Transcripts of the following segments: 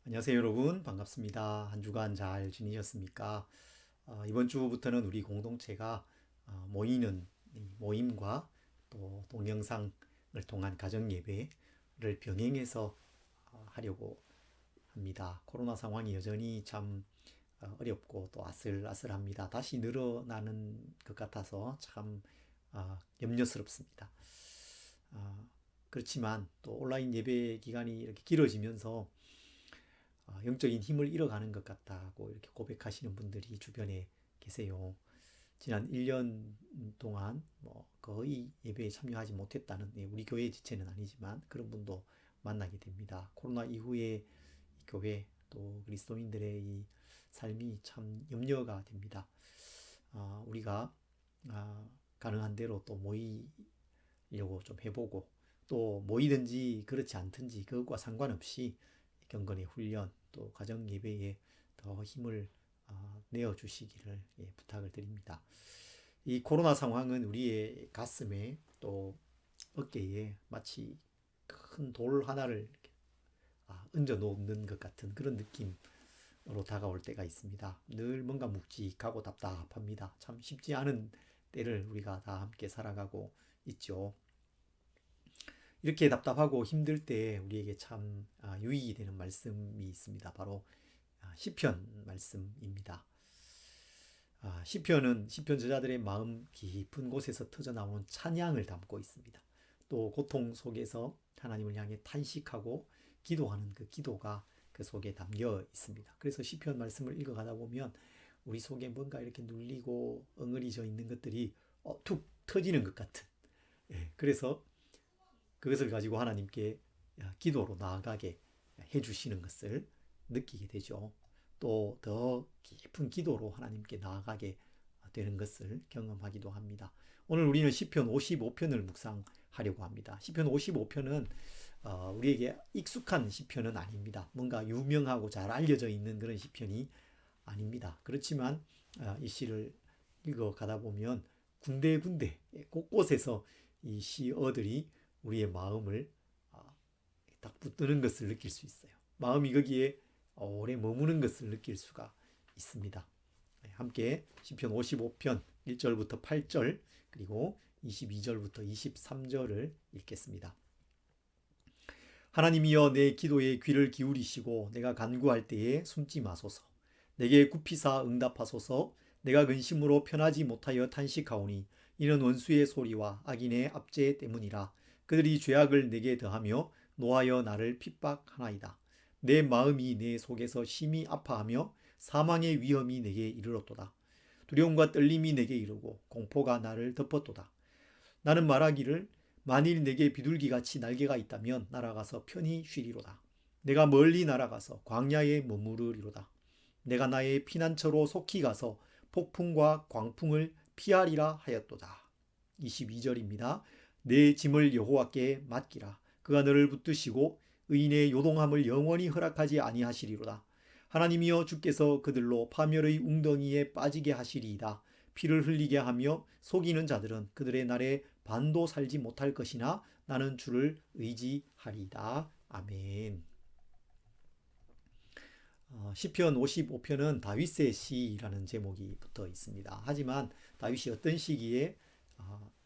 안녕하세요 여러분, 반갑습니다. 한 주간 잘 지내셨습니까? 이번 주부터는 우리 공동체가 모이는 이 모임과 또 동영상을 통한 가정 예배를 병행해서 하려고 합니다. 코로나 상황이 여전히 참 어렵고 또 아슬아슬합니다. 다시 늘어나는 것 같아서 참 염려스럽습니다. 그렇지만 또 온라인 예배 기간이 이렇게 길어지면서 영적인 힘을 잃어가는 것 같다고 이렇게 고백하시는 분들이 주변에 계세요. 지난 1년 동안 뭐 거의 예배에 참여하지 못했다는, 우리 교회 지체는 아니지만 그런 분도 만나게 됩니다. 코로나 이후에 이 교회 또 그리스도인들의 이 삶이 참 염려가 됩니다. 우리가 가능한 대로 또 모이려고 좀 해보고, 또 모이든지 그렇지 않든지 그것과 상관없이 경건의 훈련 또 가정 예배에 더 힘을 내어 주시기를 부탁을 드립니다. 이 코로나 상황은 우리의 가슴에 또 어깨에 마치 큰 돌 하나를 얹어 놓는 것 같은 그런 느낌으로 다가올 때가 있습니다. 늘 뭔가 묵직하고 답답합니다. 참 쉽지 않은 때를 우리가 다 함께 살아가고 있죠. 이렇게 답답하고 힘들 때 우리에게 참 유익이 되는 말씀이 있습니다. 바로 시편 말씀입니다. 시편은 시편 저자들의 마음 깊은 곳에서 터져 나오는 찬양을 담고 있습니다. 또 고통 속에서 하나님을 향해 탄식하고 기도하는 그 기도가 그 속에 담겨 있습니다. 그래서 시편 말씀을 읽어가다 보면 우리 속에 뭔가 이렇게 눌리고 엉을리져 있는 것들이 툭 터지는 것 같은, 그래서 그것을 가지고 하나님께 기도로 나아가게 해주시는 것을 느끼게 되죠. 또 더 깊은 기도로 하나님께 나아가게 되는 것을 경험하기도 합니다. 오늘 우리는 시편 55편을 묵상하려고 합니다. 시편 55편은 우리에게 익숙한 시편은 아닙니다. 뭔가 유명하고 잘 알려져 있는 그런 시편이 아닙니다. 그렇지만 이 시를 읽어가다 보면 군데군데 곳곳에서 이 시어들이 우리의 마음을 딱 붙드는 것을 느낄 수 있어요. 마음이 거기에 오래 머무는 것을 느낄 수가 있습니다. 함께 시편 55편 1절부터 8절 그리고 22절부터 23절을 읽겠습니다. 하나님이여 내 기도에 귀를 기울이시고 내가 간구할 때에 숨지 마소서. 내게 굽히사 응답하소서. 내가 근심으로 편하지 못하여 탄식하오니 이는 원수의 소리와 악인의 압제 때문이라. 그들이 죄악을 내게 더하며 노하여 나를 핍박하나이다. 내 마음이 내 속에서 심히 아파하며 사망의 위험이 내게 이르렀도다. 두려움과 떨림이 내게 이르고 공포가 나를 덮었도다. 나는 말하기를 만일 내게 비둘기같이 날개가 있다면 날아가서 편히 쉬리로다. 내가 멀리 날아가서 광야에 머무르리로다. 내가 나의 피난처로 속히 가서 폭풍과 광풍을 피하리라 하였도다. 22절입니다. 내 짐을 여호와께 맡기라. 그가 너를 붙드시고 의인의 요동함을 영원히 허락하지 아니하시리로다. 하나님이여 주께서 그들로 파멸의 웅덩이에 빠지게 하시리이다. 피를 흘리게 하며 속이는 자들은 그들의 날에 반도 살지 못할 것이나 나는 주를 의지하리이다. 아멘. 시편 55편은 다윗의 시라는 제목이 붙어 있습니다. 하지만 다윗이 어떤 시기에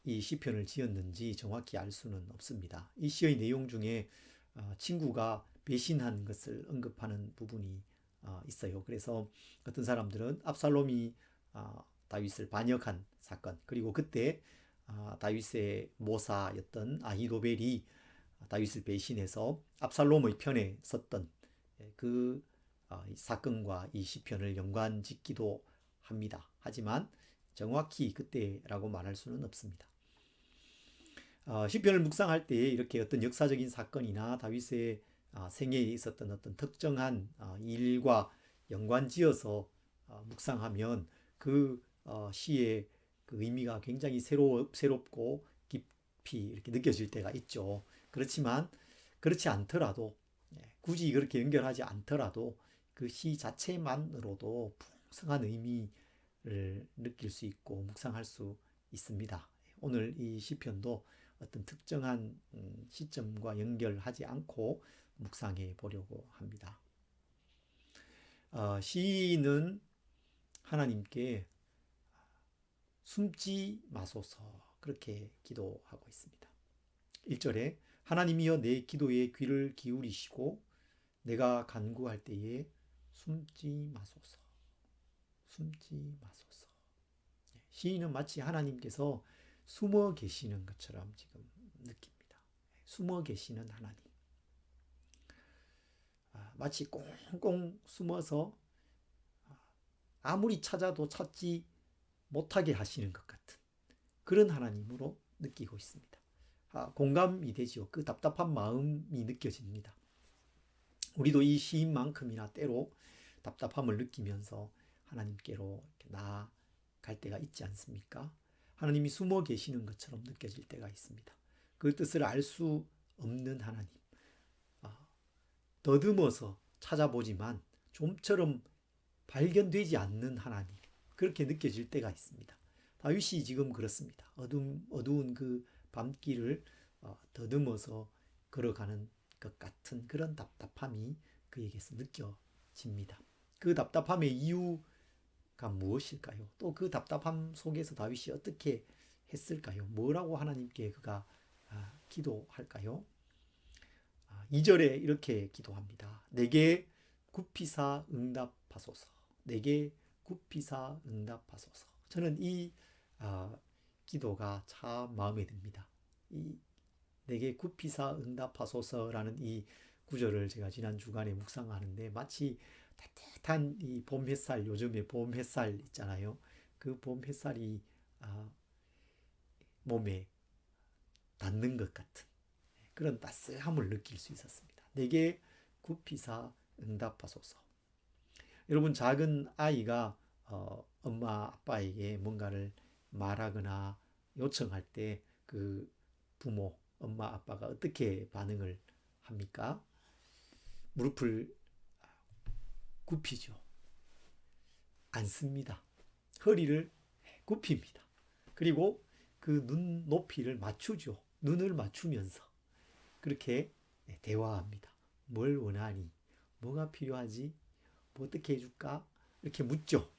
이 시편을 지었는지 정확히 알 수는 없습니다. 이 시의 내용 중에 친구가 배신한 것을 언급하는 부분이 있어요. 그래서 어떤 사람들은 압살롬이 다윗을 반역한 사건, 그리고 그때 다윗의 모사였던 아히도벨이 다윗을 배신해서 압살롬의 편에 섰던 그 사건과 이 시편을 연관짓기도 합니다. 하지만 정확히 그때라고 말할 수는 없습니다. 시편을 묵상할 때 이렇게 어떤 역사적인 사건이나 다윗의 생애에 있었던 어떤 특정한 일과 연관지어서 묵상하면 그 시의 그 의미가 굉장히 새롭고 깊이 이렇게 느껴질 때가 있죠. 그렇지만 그렇지 않더라도, 굳이 그렇게 연결하지 않더라도 그 시 자체만으로도 풍성한 의미를 느낄 수 있고 묵상할 수 있습니다. 오늘 이 시편도 어떤 특정한 시점과 연결하지 않고 묵상해 보려고 합니다. 시인은 하나님께 숨지 마소서 그렇게 기도하고 있습니다. 1절에 하나님이여 내 기도에 귀를 기울이시고 내가 간구할 때에 숨지 마소서. 숨지 마소서. 시인은 마치 하나님께서 숨어 계시는 것처럼 지금 느낍니다. 숨어 계시는 하나님. 마치 꽁꽁 숨어서 아무리 찾아도 찾지 못하게 하시는 것 같은 그런 하나님으로 느끼고 있습니다. 공감이 되지요. 그 답답한 마음이 느껴집니다. 우리도 이 시인만큼이나 때로 답답함을 느끼면서 하나님께로 나아갈 때가 있지 않습니까? 하나님이 숨어 계시는 것처럼 느껴질 때가 있습니다. 그 뜻을 알 수 없는 하나님. 더듬어서 찾아보지만 좀처럼 발견되지 않는 하나님. 그렇게 느껴질 때가 있습니다. 다윗이 지금 그렇습니다. 어두운 그 밤길을 더듬어서 걸어가는 것 같은 그런 답답함이 그에게서 느껴집니다. 그 답답함의 이유가 무엇일까요? 또 그 답답함 속에서 다윗이 어떻게 했을까요? 뭐라고 하나님께 그가 기도할까요? 2절에 이렇게 기도합니다. 내게 굽히사 응답하소서. 내게 굽히사 응답하소서. 저는 이 기도가 참 마음에 듭니다. 이 내게 굽히사 응답하소서라는 이 구절을 제가 지난 주간에 묵상하는데 마치 따뜻한 이 봄 햇살, 요즘에 봄 햇살 있잖아요. 그 봄 햇살이 몸에 닿는 것 같은 그런 따스함을 느낄 수 있었습니다. 내게 굽히사 응답하소서. 여러분, 작은 아이가 엄마 아빠에게 뭔가를 말하거나 요청할 때 그 부모, 엄마 아빠가 어떻게 반응을 합니까? 무릎을 굽히죠. 앉습니다. 허리를 굽힙니다. 그리고 그 눈 높이를 맞추죠. 눈을 맞추면서 그렇게 대화합니다. 뭘 원하니? 뭐가 필요하지? 뭐 어떻게 해줄까? 이렇게 묻죠.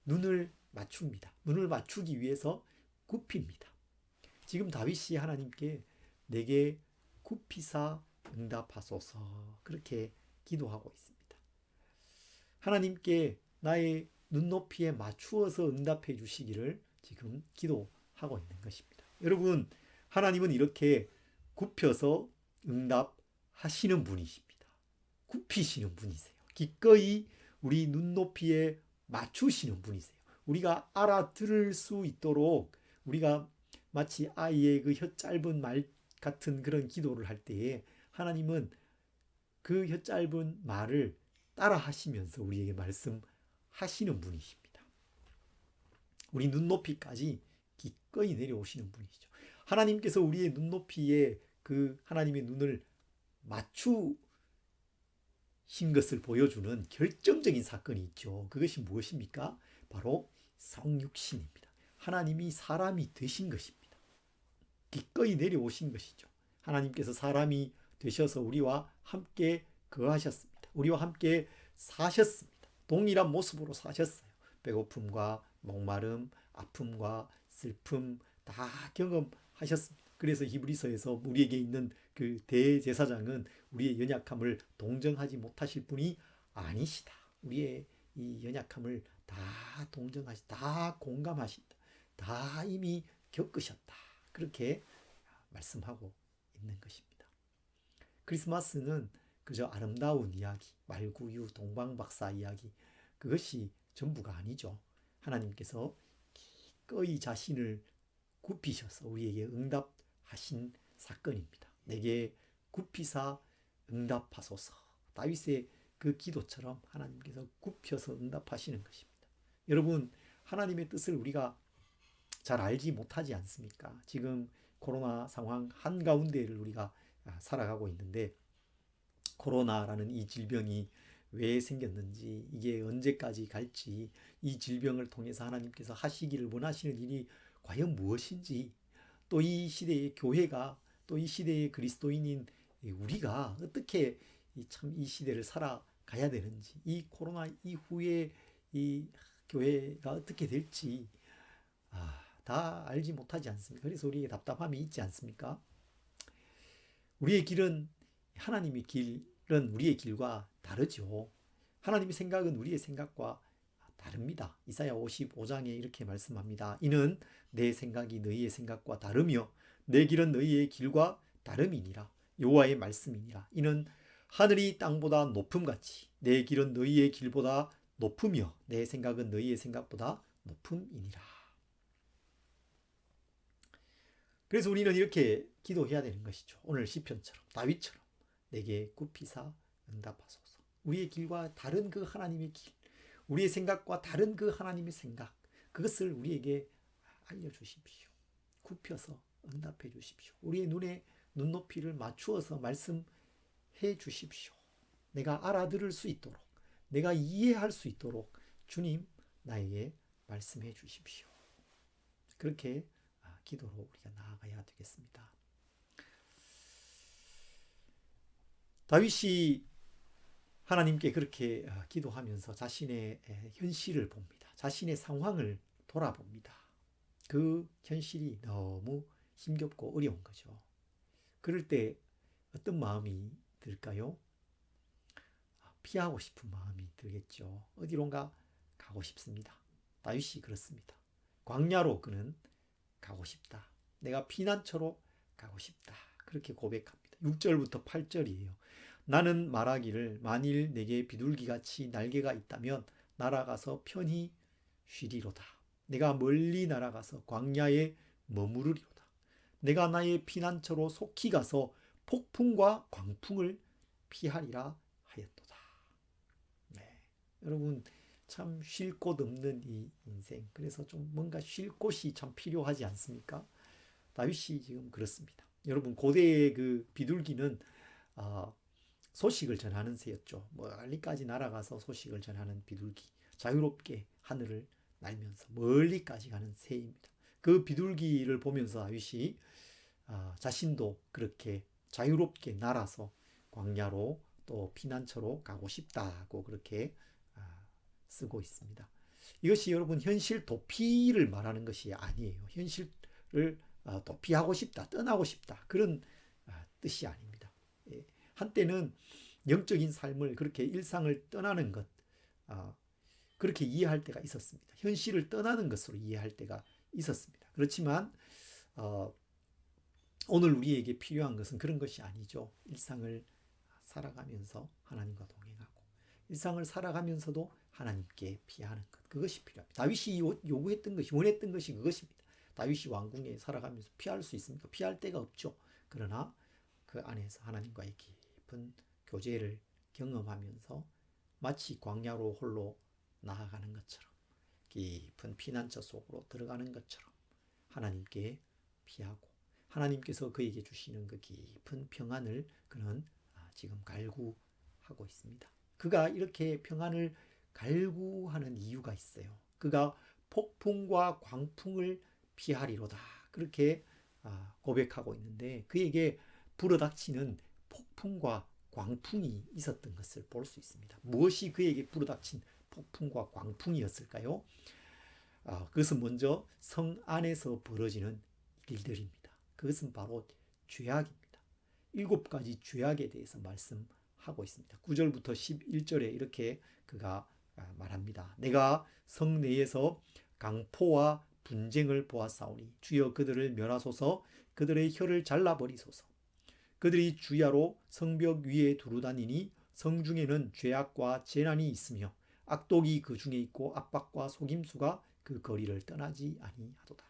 눈을 맞춥니다. 눈을 맞추기 위해서 굽힙니다. 지금 다윗이 하나님께 내게 굽히사 응답하소서 그렇게 기도하고 있습니다. 하나님께 나의 눈높이에 맞추어서 응답해 주시기를 지금 기도하고 있는 것입니다. 여러분, 하나님은 이렇게 굽혀서 응답하시는 분이십니다. 굽히시는 분이세요. 기꺼이 우리 눈높이에 맞추시는 분이세요. 우리가 알아들을 수 있도록 우리가 마치 아이의 그 혀 짧은 말 같은 그런 기도를 할 때에 하나님은 그 혀 짧은 말을 따라 하시면서 우리에게 말씀하시는 분이십니다. 우리 눈높이까지 기꺼이 내려오시는 분이시죠. 하나님께서 우리의 눈높이에 그 하나님의 눈을 맞추신 것을 보여주는 결정적인 사건이 있죠. 그것이 무엇입니까? 바로 성육신입니다. 하나님이 사람이 되신 것입니다. 기꺼이 내려오신 것이죠. 하나님께서 사람이 되셔서 우리와 함께 거하셨습니다. 우리와 함께 사셨습니다. 동일한 모습으로 사셨어요. 배고픔과 목마름, 아픔과 슬픔 다 경험하셨습니다. 그래서 히브리서에서 우리에게 있는 그 대제사장은 우리의 연약함을 동정하지 못하실 분이 아니시다. 우리의 이 연약함을 다 동정하시다. 다 공감하신다. 다 이미 겪으셨다. 그렇게 말씀하고 있는 것입니다. 크리스마스는 그저 아름다운 이야기, 말구유, 동방박사 이야기 그것이 전부가 아니죠. 하나님께서 기꺼이 자신을 굽히셔서 우리에게 응답하신 사건입니다. 내게 굽히사 응답하소서. 다윗의 그 기도처럼 하나님께서 굽혀서 응답하시는 것입니다. 여러분, 하나님의 뜻을 우리가 잘 알지 못하지 않습니까? 지금 코로나 상황 한가운데를 우리가 살아가고 있는데 코로나라는 이 질병이 왜 생겼는지, 이게 언제까지 갈지, 이 질병을 통해서 하나님께서 하시기를 원하시는 일이 과연 무엇인지, 또 이 시대의 교회가, 또 이 시대의 그리스도인인 우리가 어떻게 참 이 시대를 살아가야 가야 되는지, 이 코로나 이후에 이 교회가 어떻게 될지 다 알지 못하지 않습니까? 그래서 우리에게 답답함이 있지 않습니까? 우리의 길은, 하나님의 길은 우리의 길과 다르죠. 하나님의 생각은 우리의 생각과 다릅니다. 이사야 55장에 이렇게 말씀합니다. 이는 내 생각이 너희의 생각과 다르며 내 길은 너희의 길과 다름이니라. 여호와의 말씀이니라. 이는 하늘이 땅보다 높음같이 내 길은 너희의 길보다 높으며 내 생각은 너희의 생각보다 높음이니라. 그래서 우리는 이렇게 기도해야 되는 것이죠. 오늘 시편처럼, 다윗처럼 내게 굽히사 응답하소서. 우리의 길과 다른 그 하나님의 길, 우리의 생각과 다른 그 하나님의 생각, 그것을 우리에게 알려주십시오. 굽혀서 응답해 주십시오. 우리의 눈에 눈높이를 맞추어서 말씀해 주십시오. 내가 알아들을 수 있도록, 내가 이해할 수 있도록 주님 나에게 말씀해 주십시오. 그렇게 기도로 우리가 나아가야 되겠습니다. 다윗이 하나님께 그렇게 기도하면서 자신의 현실을 봅니다. 자신의 상황을 돌아봅니다. 그 현실이 너무 힘겹고 어려운 거죠. 그럴 때 어떤 마음이 들까요? 피하고 싶은 마음이 들겠죠. 어디론가 가고 싶습니다. 다윗이 그렇습니다. 광야로 그는 가고 싶다. 내가 피난처로 가고 싶다. 그렇게 고백합니다. 6절부터 8절이에요. 나는 말하기를 만일 내게 비둘기같이 날개가 있다면 날아가서 편히 쉬리로다. 내가 멀리 날아가서 광야에 머무르리로다. 내가 나의 피난처로 속히 가서 폭풍과 광풍을 피하리라 하였도다. 네. 여러분 참 쉴 곳 없는 이 인생, 그래서 좀 뭔가 쉴 곳이 참 필요하지 않습니까? 다윗이 지금 그렇습니다. 여러분 고대의 그 비둘기는 소식을 전하는 새였죠. 멀리까지 날아가서 소식을 전하는 비둘기, 자유롭게 하늘을 날면서 멀리까지 가는 새입니다. 그 비둘기를 보면서 다윗이 자신도 그렇게 자유롭게 날아서 광야로 또 피난처로 가고 싶다고 그렇게 쓰고 있습니다. 이것이 여러분 현실 도피를 말하는 것이 아니에요. 현실을 도피하고 싶다, 떠나고 싶다, 그런 뜻이 아닙니다. 한때는 영적인 삶을 그렇게 일상을 떠나는 것, 그렇게 이해할 때가 있었습니다. 현실을 떠나는 것으로 이해할 때가 있었습니다. 그렇지만 오늘 우리에게 필요한 것은 그런 것이 아니죠. 일상을 살아가면서 하나님과 동행하고 일상을 살아가면서도 하나님께 피하는 것, 그것이 필요합니다. 다윗이 요구했던 것이, 원했던 것이 그것입니다. 다윗이 왕궁에 살아가면서 피할 수 있습니까? 피할 데가 없죠. 그러나 그 안에서 하나님과의 깊은 교제를 경험하면서 마치 광야로 홀로 나아가는 것처럼, 깊은 피난처 속으로 들어가는 것처럼 하나님께 피하고 하나님께서 그에게 주시는 그 깊은 평안을 그는 지금 갈구하고 있습니다. 그가 이렇게 평안을 갈구하는 이유가 있어요. 그가 폭풍과 광풍을 피하리로다, 그렇게 고백하고 있는데 그에게 불어닥치는 폭풍과 광풍이 있었던 것을 볼 수 있습니다. 무엇이 그에게 불어닥친 폭풍과 광풍이었을까요? 그것은 먼저 성 안에서 벌어지는 일들입니다. 그것은 바로 죄악입니다. 7가지 죄악에 대해서 말씀하고 있습니다. 9절부터 11절에 이렇게 그가 말합니다. 내가 성 내에서 강포와 분쟁을 보았사오니 주여 그들을 멸하소서. 그들의 혀를 잘라버리소서. 그들이 주야로 성벽 위에 두루다니니 성중에는 죄악과 재난이 있으며 악독이 그 중에 있고 압박과 속임수가 그 거리를 떠나지 아니하도다.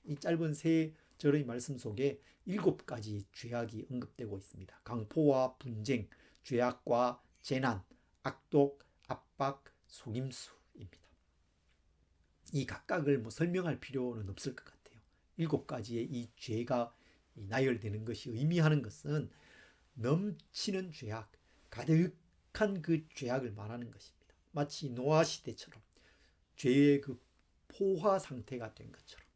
이 짧은 3절의 말씀 속에 7가지 죄악이 언급되고 있습니다. 강포와 분쟁, 죄악과 재난, 악독, 압박, 속임수입니다. 이 각각을 설명할 필요는 없을 것 같아요. 7가지의 이 죄가 나열되는 것이 의미하는 것은 넘치는 죄악, 가득한 그 죄악을 말하는 것입니다. 마치 노아 시대처럼 죄의 그 포화 상태가 된 것처럼,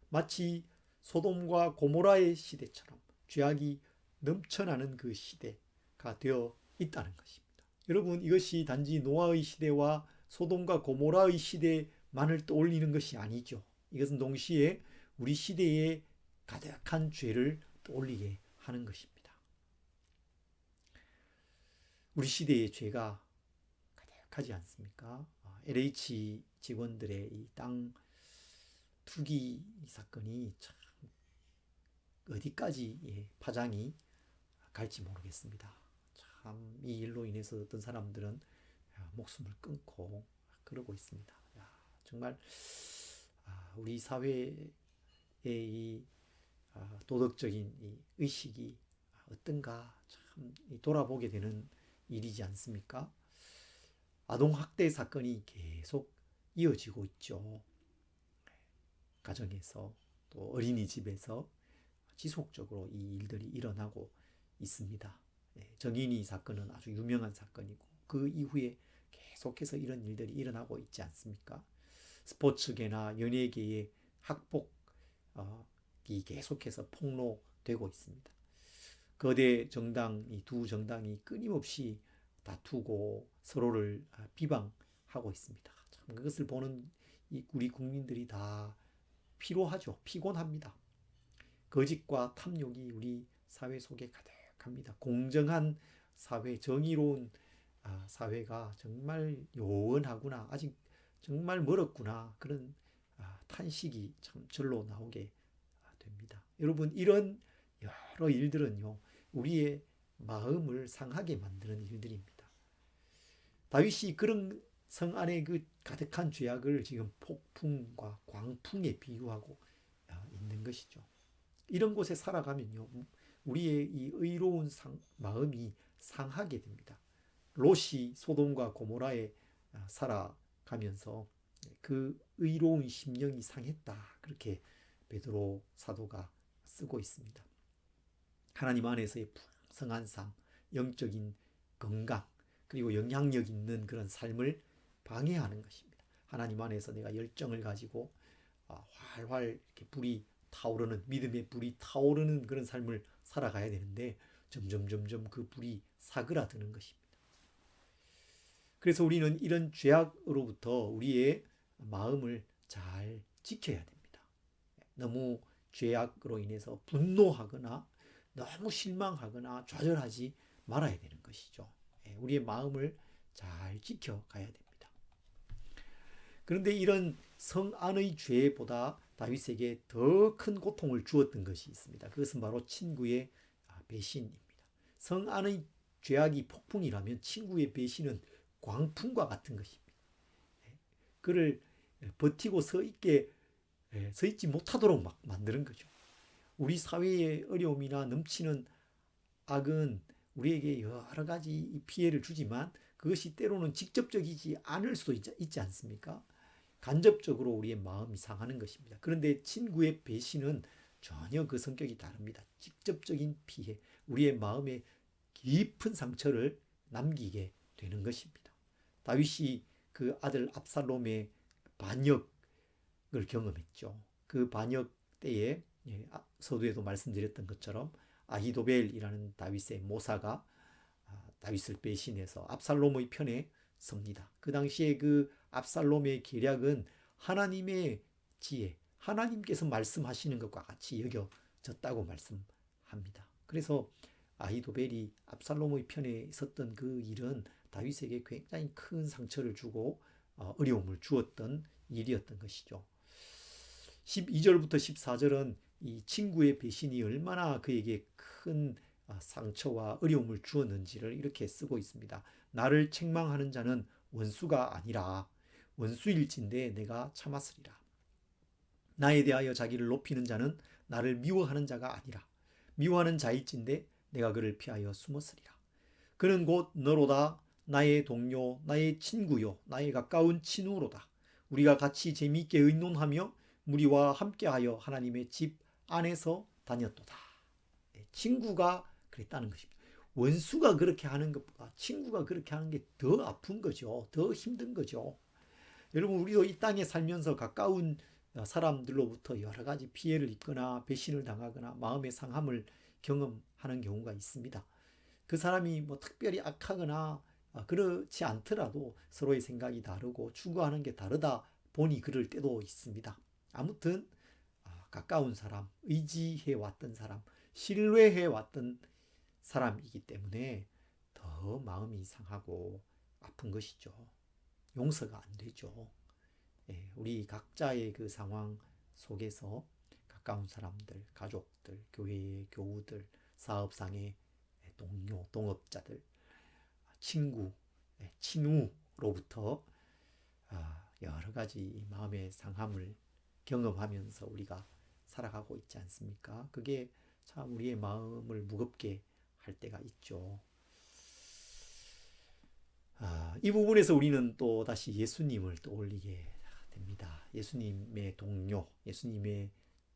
마치 소돔과 고모라의 시대처럼 죄악이 넘쳐나는 그 시대가 되어 있다는 것입니다. 여러분, 이것이 단지 노아의 시대와 소돔과 고모라의 시대만을 떠올리는 것이 아니죠. 이것은 동시에 우리 시대의 가득한 죄를 떠올리게 하는 것입니다. 우리 시대의 죄가 가득하지 않습니까? LH 직원들의 이 땅 투기 사건이 참 어디까지 파장이 갈지 모르겠습니다. 참 이 일로 인해서 어떤 사람들은 목숨을 끊고 그러고 있습니다. 정말 우리 사회의 이 도덕적인 이 의식이 어떤가 참 돌아보게 되는 일이지 않습니까? 아동학대 사건이 계속 이어지고 있죠. 가정에서 또 어린이집에서 지속적으로 이 일들이 일어나고 있습니다. 정인이 사건은 아주 유명한 사건이고 그 이후에 계속해서 이런 일들이 일어나고 있지 않습니까? 스포츠계나 연예계의 학폭이 계속해서 폭로되고 있습니다. 거대 정당, 이 두 정당이 끊임없이 다투고 서로를 비방하고 있습니다. 참 그것을 보는 우리 국민들이 다 피로하죠. 피곤합니다. 거짓과 탐욕이 우리 사회 속에 가득합니다. 공정한 사회, 정의로운 사회가 정말 요원하구나, 아직 정말 멀었구나, 그런 탄식이 참 절로 나오게 됩니다. 여러분, 이런 여러 일들은요, 우리의 마음을 상하게 만드는 일들입니다. 다윗이 그런 성 안에 그 가득한 죄악을 지금 폭풍과 광풍에 비유하고 있는 것이죠. 이런 곳에 살아가면요, 우리의 이 의로운 마음이 상하게 됩니다. 롯이 소돔과 고모라에 살아가면서 그 의로운 심령이 상했다, 그렇게 베드로 사도가 쓰고 있습니다. 하나님 안에서의 풍성한 삶, 영적인 건강, 그리고 영향력 있는 그런 삶을 방해하는 것입니다. 하나님 안에서 내가 열정을 가지고 활활 이렇게 불이 타오르는, 믿음의 불이 타오르는 그런 삶을 살아가야 되는데 점점 그 불이 사그라드는 것입니다. 그래서 우리는 이런 죄악으로부터 우리의 마음을 잘 지켜야 됩니다. 너무 죄악으로 인해서 분노하거나 너무 실망하거나 좌절하지 말아야 되는 것이죠. 우리의 마음을 잘 지켜가야 됩니다. 그런데 이런 성 안의 죄보다 다윗에게 더 큰 고통을 주었던 것이 있습니다. 그것은 바로 친구의 배신입니다. 성 안의 죄악이 폭풍이라면 친구의 배신은 광풍과 같은 것입니다. 그를 버티고 서 있지 못하도록 막 만드는 거죠. 우리 사회의 어려움이나 넘치는 악은 우리에게 여러 가지 피해를 주지만 그것이 때로는 직접적이지 않을 수도 있지 않습니까? 간접적으로 우리의 마음이 상하는 것입니다. 그런데 친구의 배신은 전혀 그 성격이 다릅니다. 직접적인 피해, 우리의 마음에 깊은 상처를 남기게 되는 것입니다. 다윗이 그 아들 압살롬의 반역을 경험했죠. 그 반역 때에 서두에도 말씀드렸던 것처럼 아히도벨이라는 다윗의 모사가 다윗을 배신해서 압살롬의 편에 섭니다. 그 당시에 그 압살롬의 계략은 하나님의 지혜, 하나님께서 말씀하시는 것과 같이 여겨졌다고 말씀합니다. 그래서 아히도벨이 압살롬의 편에 섰던 그 일은 다윗에게 굉장히 큰 상처를 주고 어려움을 주었던 일이었던 것이죠. 12절부터 14절은 이 친구의 배신이 얼마나 그에게 큰 상처와 어려움을 주었는지를 이렇게 쓰고 있습니다. 나를 책망하는 자는 원수가 아니라 원수일진데 내가 참았으리라. 나에 대하여 자기를 높이는 자는 나를 미워하는 자가 아니라 미워하는 자일진데 내가 그를 피하여 숨었으리라. 그는 곧 너로다. 나의 동료, 나의 친구요, 나의 가까운 친구로다. 우리가 같이 재미있게 의논하며 무리와 함께하여 하나님의 집 안에서 다녔도다. 친구가 그랬다는 것입니다. 원수가 그렇게 하는 것보다 친구가 그렇게 하는 게 더 아픈 거죠. 더 힘든 거죠. 여러분, 우리도 이 땅에 살면서 가까운 사람들로부터 여러 가지 피해를 입거나 배신을 당하거나 마음의 상함을 경험하는 경우가 있습니다. 그 사람이 뭐 특별히 악하거나 그렇지 않더라도 서로의 생각이 다르고 추구하는 게 다르다 보니 그럴 때도 있습니다. 아무튼 가까운 사람, 의지해 왔던 사람, 신뢰해 왔던 사람이기 때문에 더 마음이 상하고 아픈 것이죠. 용서가 안 되죠. 우리 각자의 그 상황 속에서 가까운 사람들, 가족들, 교회의 교우들, 사업상의 동료, 동업자들, 친구, 친우로부터 여러 가지 마음의 상함을 경험하면서 우리가 살아가고 있지 않습니까? 그게 참 우리의 마음을 무겁게 할 때가 있죠. 이 부분에서 우리는 또 다시 예수님을 떠올리게 됩니다. 예수님의 동료, 예수님의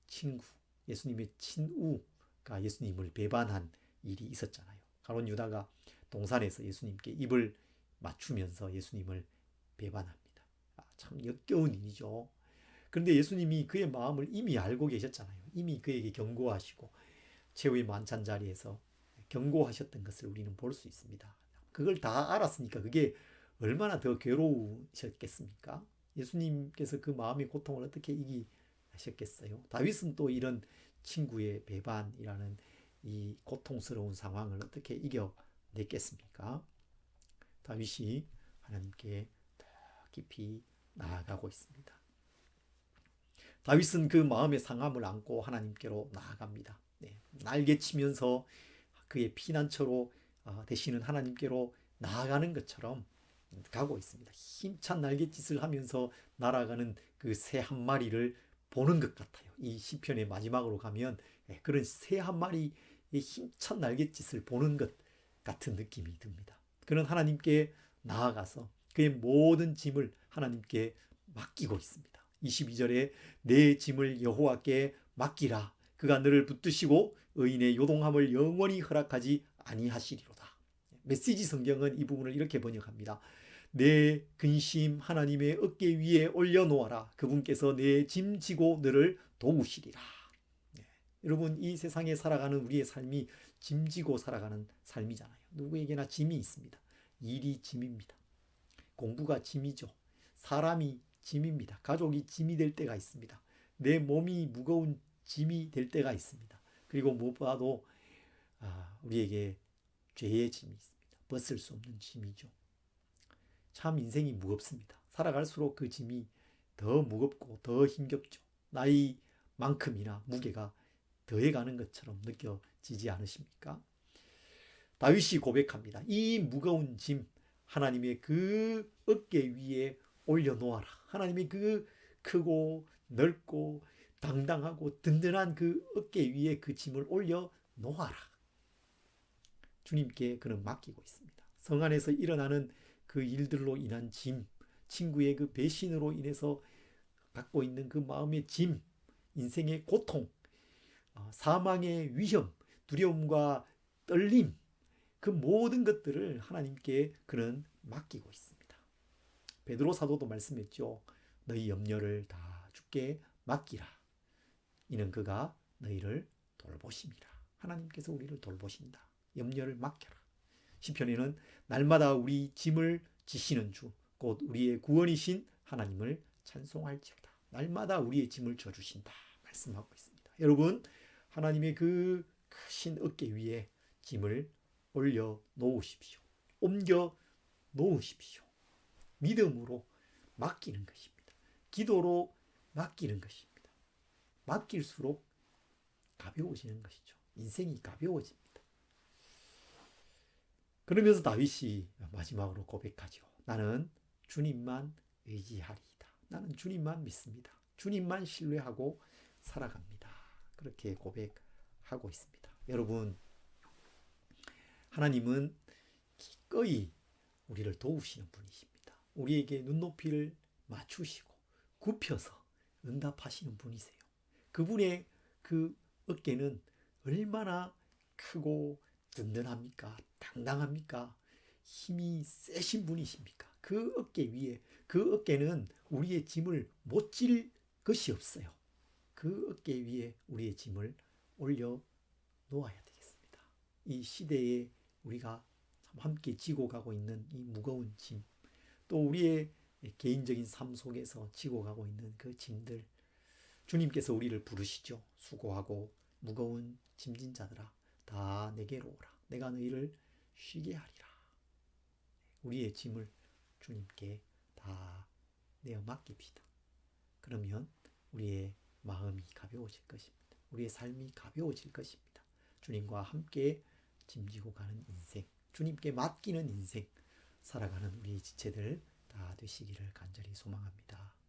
친구, 예수님의 친우가 예수님을 배반한 일이 있었잖아요. 가룟 유다가 동산에서 예수님께 입을 맞추면서 예수님을 배반합니다. 참 역겨운 일이죠. 그런데 예수님이 그의 마음을 이미 알고 계셨잖아요. 이미 그에게 경고하시고 최후의 만찬 자리에서 경고하셨던 것을 우리는 볼 수 있습니다. 그걸 다 알았으니까 그게 얼마나 더 괴로우셨겠습니까? 예수님께서 그 마음의 고통을 어떻게 이기셨겠어요? 다윗은 또 이런 친구의 배반이라는 이 고통스러운 상황을 어떻게 이겨냈겠습니까? 다윗이 하나님께 더 깊이 나아가고 있습니다. 다윗은 그 마음의 상함을 안고 하나님께로 나아갑니다. 날개치면서 그의 피난처로 되시는 하나님께로 나아가는 것처럼 가고 있습니다. 힘찬 날갯짓을 하면서 날아가는 그 새 한 마리를 보는 것 같아요. 이 시편의 마지막으로 가면 그런 새 한 마리의 힘찬 날갯짓을 보는 것 같은 느낌이 듭니다. 그는 하나님께 나아가서 그의 모든 짐을 하나님께 맡기고 있습니다. 22절에 내 짐을 여호와께 맡기라. 그가 너를 붙드시고 의인의 요동함을 영원히 허락하지 아니하시리로다. 메시지 성경은 이 부분을 이렇게 번역합니다. 내 근심 하나님의 어깨 위에 올려놓아라. 그분께서 내 짐 지고 너를 도우시리라. 여러분, 이 세상에 살아가는 우리의 삶이 짐지고 살아가는 삶이잖아요. 누구에게나 짐이 있습니다. 일이 짐입니다. 공부가 짐이죠. 사람이 짐입니다. 가족이 짐이 될 때가 있습니다. 내 몸이 무거운 짐이 될 때가 있습니다. 그리고 무엇보다도 우리에게 죄의 짐이 있습니다. 벗을 수 없는 짐이죠. 참 인생이 무겁습니다. 살아갈수록 그 짐이 더 무겁고 더 힘겹죠. 나이만큼이나 무게가 더해가는 것처럼 느껴지지 않으십니까? 다윗이 고백합니다. 이 무거운 짐 하나님의 그 어깨 위에 올려놓아라. 하나님의 그 크고 넓고 당당하고 든든한 그 어깨 위에 그 짐을 올려놓아라. 주님께 그는 맡기고 있습니다. 성 안에서 일어나는 그 일들로 인한 짐, 친구의 그 배신으로 인해서 갖고 있는 그 마음의 짐, 인생의 고통, 사망의 위험, 두려움과 떨림, 그 모든 것들을 하나님께 그는 맡기고 있습니다. 베드로 사도도 말씀했죠. 너희 염려를 다 주께 맡기라. 이는 그가 너희를 돌보심이라. 하나님께서 우리를 돌보신다. 염려를 맡겨라. 시편에는 날마다 우리 짐을 지시는 주, 곧 우리의 구원이신 하나님을 찬송할지어다. 날마다 우리의 짐을 져주신다. 말씀하고 있습니다. 여러분, 하나님의 그 크신 어깨 위에 짐을 올려 놓으십시오. 옮겨 놓으십시오. 믿음으로 맡기는 것입니다. 기도로 맡기는 것입니다. 맡길수록 가벼워지는 것이죠. 인생이 가벼워집니다. 그러면서 다윗이 마지막으로 고백하죠. 나는 주님만 의지하리이다. 나는 주님만 믿습니다. 주님만 신뢰하고 살아갑니다. 그렇게 고백하고 있습니다. 여러분, 하나님은 기꺼이 우리를 도우시는 분이십니다. 우리에게 눈높이를 맞추시고 굽혀서 응답하시는 분이세요. 그분의 그 어깨는 얼마나 크고 든든합니까? 당당합니까? 힘이 세신 분이십니까? 그 어깨 위에, 그 어깨는 우리의 짐을 못 질 것이 없어요. 그 어깨 위에 우리의 짐을 올려 놓아야 되겠습니다. 이 시대에 우리가 함께 지고 가고 있는 이 무거운 짐, 또 우리의 개인적인 삶 속에서 지고 가고 있는 그 짐들, 주님께서 우리를 부르시죠. 수고하고 무거운 짐진 자들아 다 내게로 오라. 내가 너희를 쉬게 하리라. 우리의 짐을 주님께 다 내어 맡깁시다. 그러면 우리의 마음이 가벼워질 것입니다. 우리의 삶이 가벼워질 것입니다. 주님과 함께 짐지고 가는 인생, 주님께 맡기는 인생 살아가는 우리 지체들 다 되시기를 간절히 소망합니다.